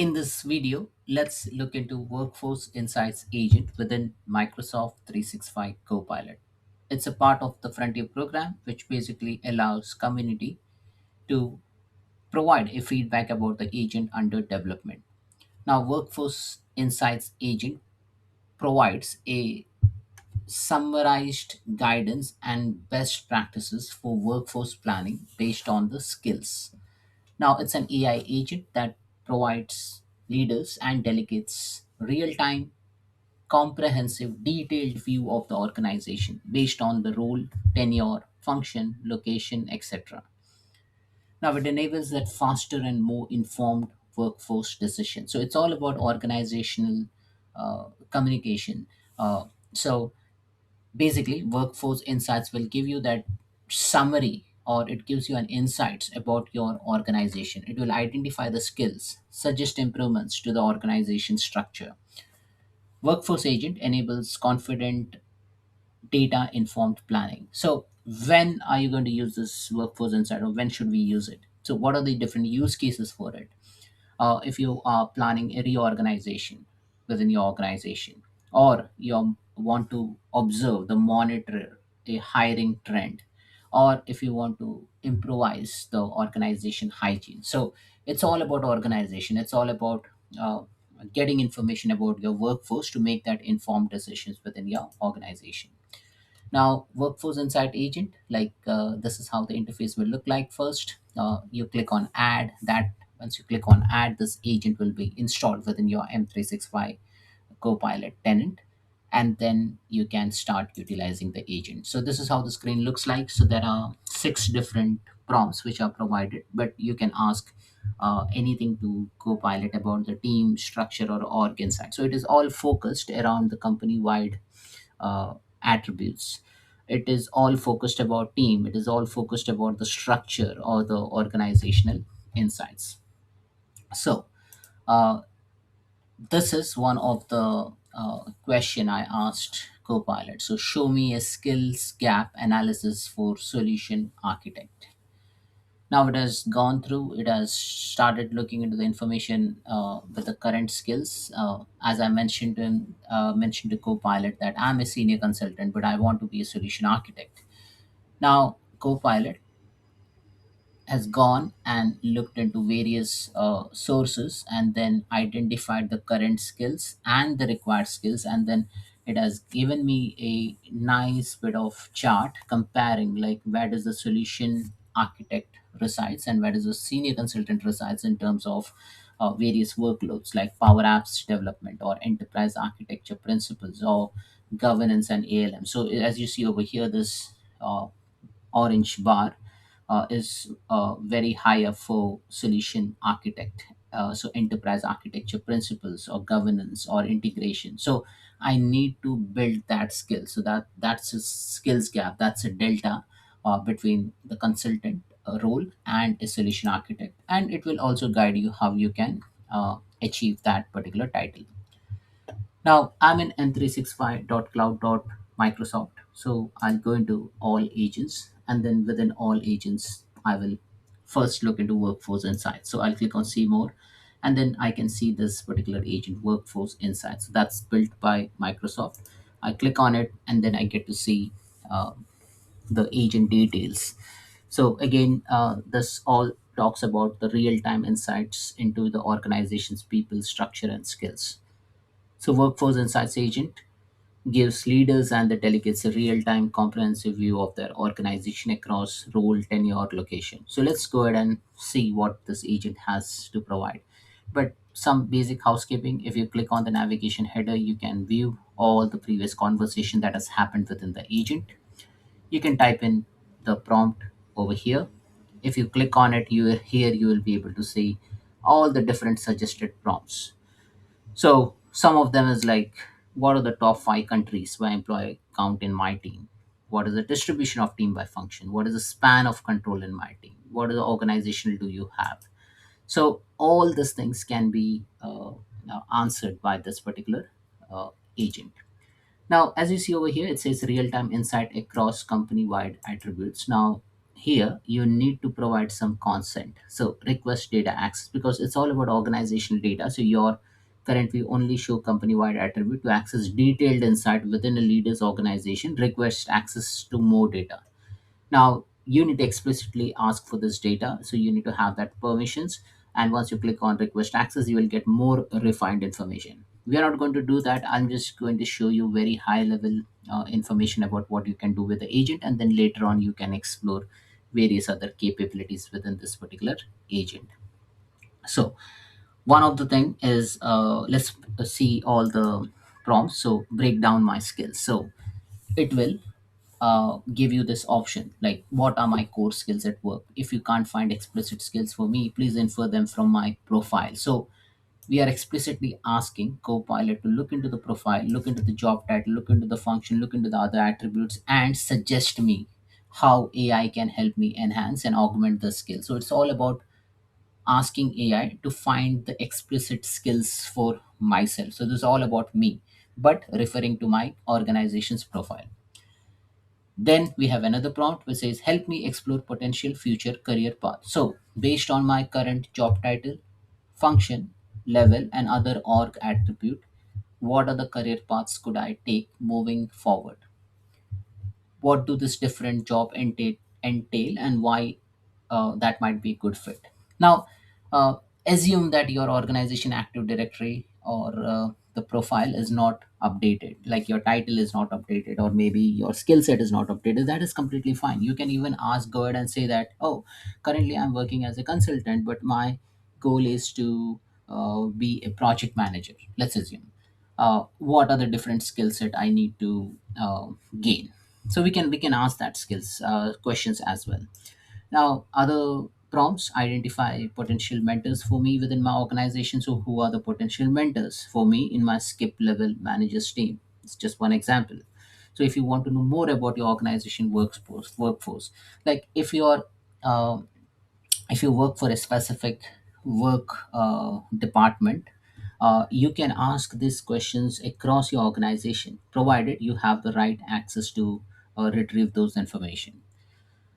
In this video, let's look into Workforce Insights Agent within Microsoft 365 Copilot. It's a part of the Frontier program, which basically allows community to provide a feedback about the agent under development. Now, Workforce Insights Agent provides a summarized guidance and best practices for workforce planning based on the skills. Now, it's an AI agent that provides leaders and delegates real time, comprehensive, detailed view of the organization based on the role, tenure, function, location, etc. Now, it enables that faster and more informed workforce decision. So, it's all about organizational communication. So, basically, Workforce Insights will give you that summary, or it gives you an insights about your organization. It will identify the skills, suggest improvements to the organization structure. Workforce Agent enables confident data informed planning. So when are you going to use this Workforce Insight, or when should we use it? So what are the different use cases for it? If you are planning a reorganization within your organization, or you want to observe the monitor a hiring trend, or if you want to improvise the organization hygiene. So it's all about organization, it's all about getting information about your workforce to make that informed decisions within your organization. Now, Workforce Insight Agent, this is how the interface will look like. First, you click on Add. That once you click on Add, this agent will be installed within your M365 Copilot tenant, and then you can start utilizing the agent. So this is how the screen looks like. So there are six different prompts which are provided, but you can ask anything to Copilot about the team structure or org insight. So it is all focused around the company-wide attributes. It is all focused about team. It is all focused about the structure or the organizational insights. So uh, this is one of the question I asked Copilot. So show me a skills gap analysis for solution architect. Now it has gone through, it has started looking into the information with the current skills. As I mentioned to Copilot that I'm a senior consultant, but I want to be a solution architect. Now Copilot has gone and looked into various sources and then identified the current skills and the required skills, and then it has given me a nice bit of chart comparing like where does the solution architect resides and where does the senior consultant resides in terms of various workloads like power apps development or enterprise architecture principles or governance and ALM. So as you see over here, this orange bar is very higher for solution architect. So enterprise architecture principles or governance or integration. So I need to build that skill. So that's a skills gap. That's a delta between the consultant role and a solution architect. And it will also guide you how you can achieve that particular title. Now I'm in m365.cloud.microsoft. So I'll go into all agents, and then within all agents, I will first look into Workforce Insights. So I'll click on See More, and then I can see this particular agent, Workforce Insights. So that's built by Microsoft. I click on it, and then I get to see uh, the agent details. So again, this all talks about the real-time insights into the organization's people, structure, and skills. So, Workforce Insights Agent gives leaders and the delegates a real time comprehensive view of their organization across role, tenure, location. So, let's go ahead and see what this agent has to provide. But some basic housekeeping, if you click on the navigation header, you can view all the previous conversation that has happened within the agent. You can type in the prompt over here. If you click on it, you will be able to see all the different suggested prompts. So some of them is like, what are the top five countries by employee count in my team? What is the distribution of team by function? What is the span of control in my team? What is the organizational do you have? So all these things can be now answered by this particular agent. Now, as you see over here, it says real-time insight across company-wide attributes. Now, here you need to provide some consent. So request data access, because it's all about organizational data. So your currently only show company wide attribute. To access detailed insight within a leader's organization, request access to more data. Now you need to explicitly ask for this data, so you need to have that permissions. And once you click on request access, you will get more refined information. We are not going to do that. I'm just going to show you very high level information about what you can do with the agent, and then later on you can explore various other capabilities within this particular agent. So one of the thing is, let's see all the prompts. So break down my skills. So it will give you this option like, what are my core skills at work? If you can't find explicit skills for me, please infer them from my profile. So we are explicitly asking Copilot to look into the profile, look into the job title, look into the function, look into the other attributes, and suggest me how AI can help me enhance and augment the skill. So it's all about asking AI to find the explicit skills for myself. So this is all about me, but referring to my organization's profile. Then we have another prompt which says, help me explore potential future career path. So based on my current job title, function, level, and other org attribute, what are the career paths could I take moving forward? What do this different job entail, and why that might be a good fit? Now assume that your organization active directory or the profile is not updated, like your title is not updated, or maybe your skill set is not updated. That is completely fine. You can even ask, go ahead and say that, oh, currently I'm working as a consultant, but my goal is to be a project manager, let's assume. What are the different skill set I need to gain? So we can ask that skills questions as well. Now other prompts: identify potential mentors for me within my organization. So who are the potential mentors for me in my skip level managers team? It's just one example. So if you want to know more about your organization workforce, like if you work for a specific work department, you can ask these questions across your organization, provided you have the right access to retrieve those information.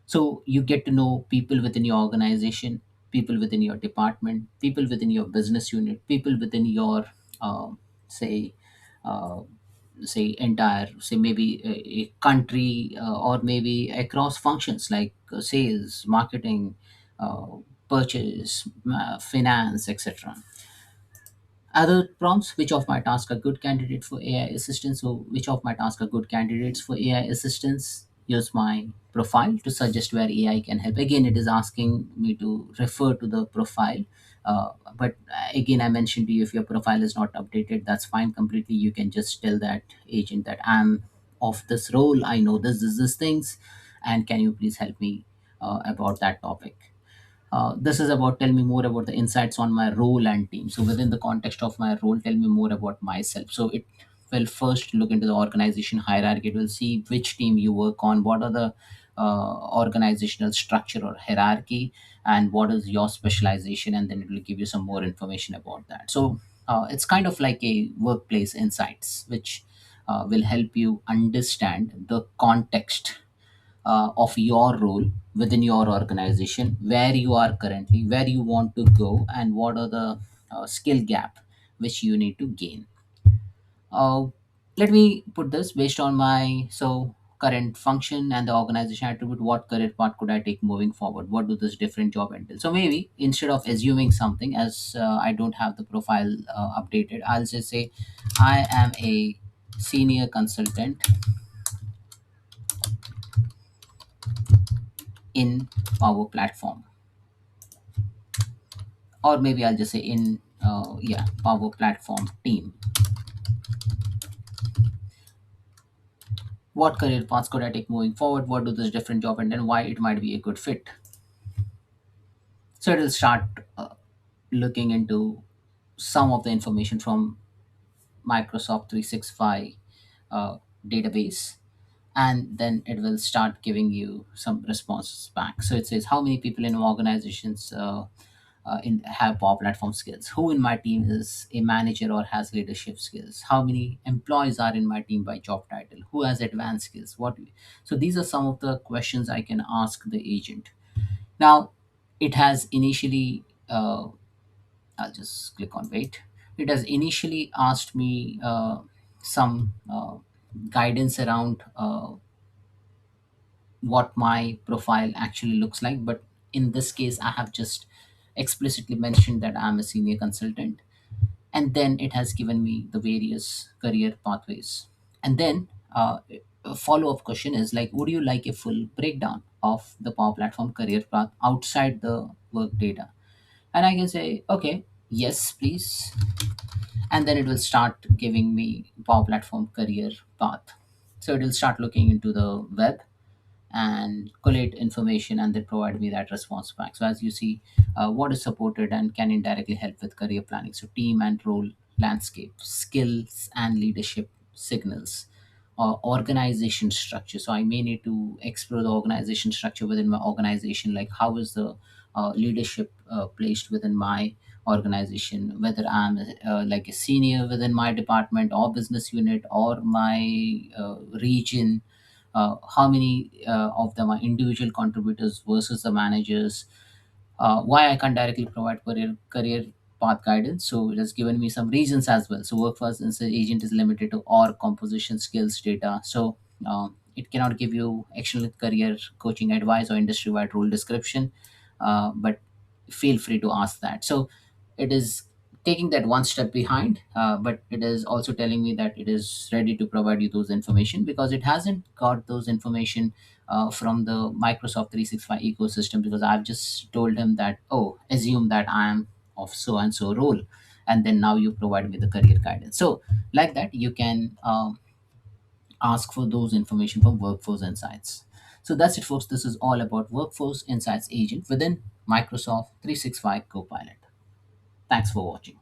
So you get to know people within your organization, people within your department, people within your business unit, people within your say uh, say entire, say maybe a country, or maybe across functions like sales, marketing, uh, purchase, finance, etc. Other prompts: which of my tasks are good candidate for AI assistance? So which of my tasks are good candidates for AI assistance? Use my profile to suggest where AI can help. Again, it is asking me to refer to the profile. But again, I mentioned to you, if your profile is not updated, that's fine completely. You can just tell that agent that I'm of this role, I know this things, and can you please help me about that topic? This is about, tell me more about the insights on my role and team. So within the context of my role, tell me more about myself. So it will first look into the organization hierarchy. It will see which team you work on, what are the organizational structure or hierarchy, and what is your specialization, and then it will give you some more information about that. So it's kind of like a workplace insights, which will help you understand the context of your role within your organization, where you are currently, where you want to go, and what are the skill gap which you need to gain. uh, Let me put this: based on my current function and the organization attribute, what career path could I take moving forward? What do this different job entail? So maybe instead of assuming something, as I don't have the profile updated, I'll just say I am a senior consultant in Power Platform, or maybe I'll just say in Power Platform team. What career paths could I take moving forward? What do this different job and then why it might be a good fit? So it will start looking into some of the information from Microsoft 365 uh, database, and then it will start giving you some responses back. So it says how many people in organizations have Power Platform skills? Who in my team is a manager or has leadership skills? How many employees are in my team by job title? Who has advanced skills? So these are some of the questions I can ask the agent. Now, it has initially, I'll just click on wait. It has initially asked me some guidance around what my profile actually looks like. But in this case, I have just explicitly mentioned that I'm a senior consultant. And then it has given me the various career pathways. And then a follow-up question is like, would you like a full breakdown of the Power Platform career path outside the work data? And I can say, okay, yes, please. And then it will start giving me Power Platform career path. So it will start looking into the web and collate information and then provide me that response back. So as you see, what is supported and can indirectly help with career planning. So team and role landscape, skills and leadership signals, organization structure. So I may need to explore the organization structure within my organization, like how is the leadership placed within my organization, whether I'm like a senior within my department or business unit or my region, how many of them are individual contributors versus the managers, why I can't directly provide career path guidance. So it has given me some reasons as well. So workforce insight agent is limited to org composition skills data. So it cannot give you excellent career coaching advice or industry-wide role description, but feel free to ask that. So it is taking that one step behind, but it is also telling me that it is ready to provide you those information because it hasn't got those information from the Microsoft 365 ecosystem, because I've just told him that, oh, assume that I am of so and so role, and then now you provide me the career guidance. So like that, you can ask for those information from Workforce Insights. So that's it, folks. This is all about Workforce Insights agent within Microsoft 365 Copilot. Thanks for watching.